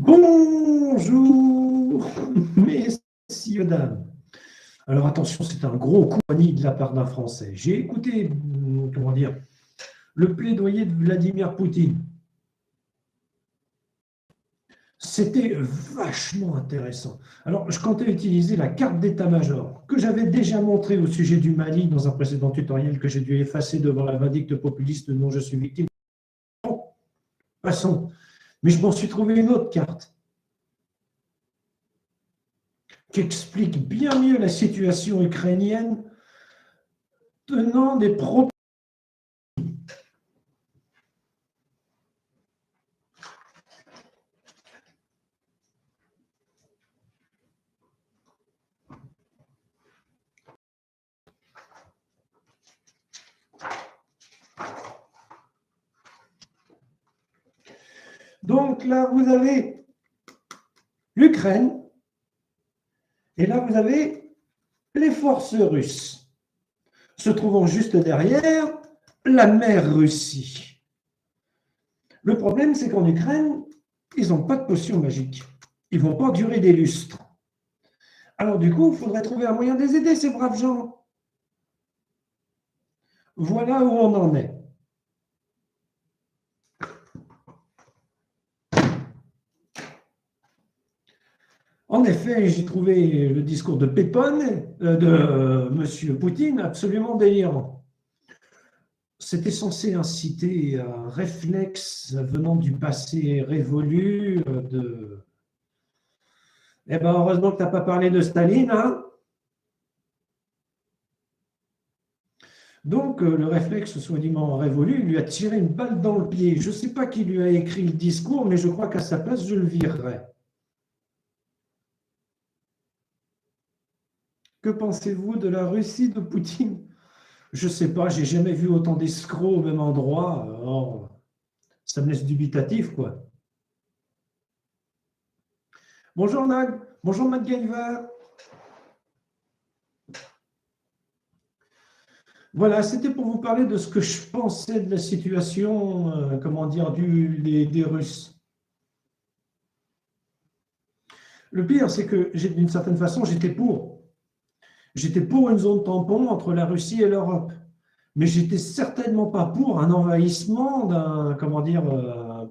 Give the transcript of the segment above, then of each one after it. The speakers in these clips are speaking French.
Bonjour, messieurs, dames. Alors attention, c'est un gros coup de poignet de la part d'un Français. J'ai écouté, comment dire, le plaidoyer de Vladimir Poutine. C'était vachement intéressant. Alors, je comptais utiliser la carte d'état-major que j'avais déjà montrée au sujet du Mali dans un précédent tutoriel que j'ai dû effacer devant la vindicte populiste dont je suis victime. Bon, passons. Mais je m'en suis trouvé une autre carte qui explique bien mieux la situation ukrainienne tenant des propos. Donc là, vous avez l'Ukraine, et là, vous avez les forces russes, se trouvant juste derrière la mer Russie. Le problème, c'est qu'en Ukraine, ils n'ont pas de potion magique. Ils ne vont pas durer des lustres. Alors du coup, il faudrait trouver un moyen de les aider, ces braves gens. Voilà où on en est. En effet, j'ai trouvé le discours de Pépone, de M. Poutine, absolument délirant. C'était censé inciter un réflexe venant du passé révolu de... Eh bien, heureusement que tu n'as pas parlé de Staline, hein. Donc, le réflexe soi-disant révolu lui a tiré une balle dans le pied. Je ne sais pas qui lui a écrit le discours, mais je crois qu'à sa place, je le virerais. Que pensez-vous de la Russie de Poutine? Je ne sais pas, j'ai jamais vu autant d'escrocs au même endroit. Alors, ça me laisse dubitatif, quoi. Bonjour Nag, bonjour MacGyver. Voilà, c'était pour vous parler de ce que je pensais de la situation, comment dire, des Russes. Le pire, c'est que d'une certaine façon, j'étais pour. J'étais pour une zone tampon entre la Russie et l'Europe. Mais j'étais certainement pas pour un envahissement d'un, comment dire,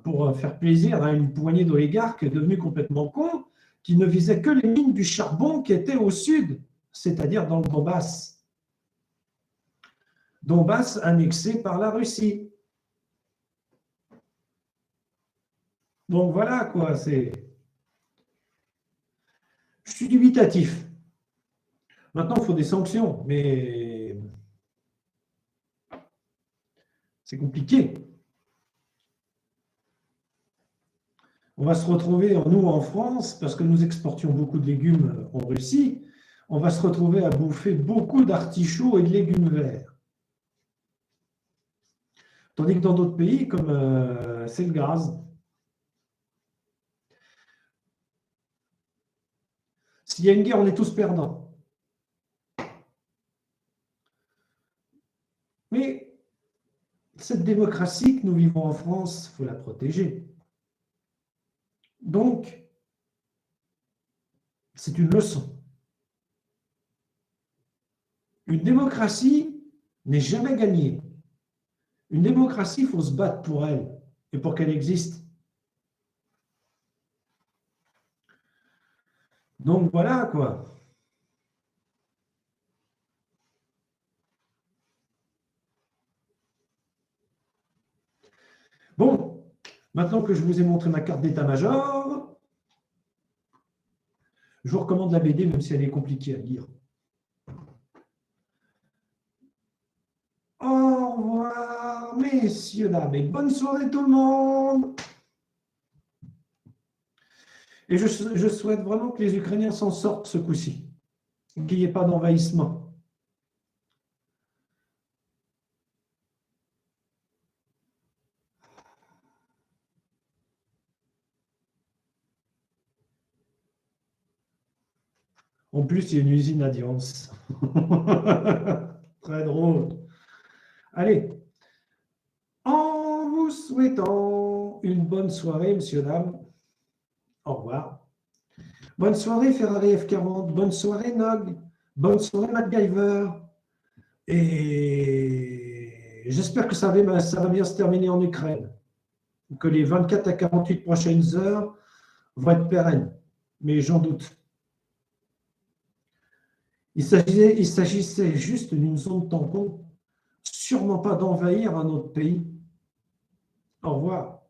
pour faire plaisir à une poignée d'oligarques devenus complètement cons, qui ne visaient que les mines du charbon qui étaient au sud, c'est-à-dire dans le Donbass. Donbass annexé par la Russie. Donc voilà quoi, c'est. Je suis dubitatif. Maintenant, il faut des sanctions, mais c'est compliqué. On va se retrouver, nous en France, parce que nous exportions beaucoup de légumes en Russie, on va se retrouver à bouffer beaucoup d'artichauts et de légumes verts. Tandis que dans d'autres pays, comme c'est le gaz. S'il y a une guerre, on est tous perdants. Mais cette démocratie que nous vivons en France, il faut la protéger. Donc, c'est une leçon. Une démocratie n'est jamais gagnée. Une démocratie, il faut se battre pour elle et pour qu'elle existe. Donc voilà quoi. Bon, maintenant que je vous ai montré ma carte d'état-major, je vous recommande la BD, même si elle est compliquée à lire. Au revoir, messieurs, dames, et bonne soirée tout le monde. Et je souhaite vraiment que les Ukrainiens s'en sortent ce coup-ci, qu'il n'y ait pas d'envahissement. En plus, il y a une usine à Diance. Très drôle. Allez, en vous souhaitant une bonne soirée, messieurs, dames, Au revoir. Bonne soirée Ferrari F40, bonne soirée Nog, bonne soirée MacGyver. Et j'espère que ça va bien se terminer en Ukraine, que les 24 à 48 prochaines heures vont être pérennes, mais j'en doute. Il s'agissait juste d'une zone tampon, sûrement pas d'envahir un autre pays. Au revoir.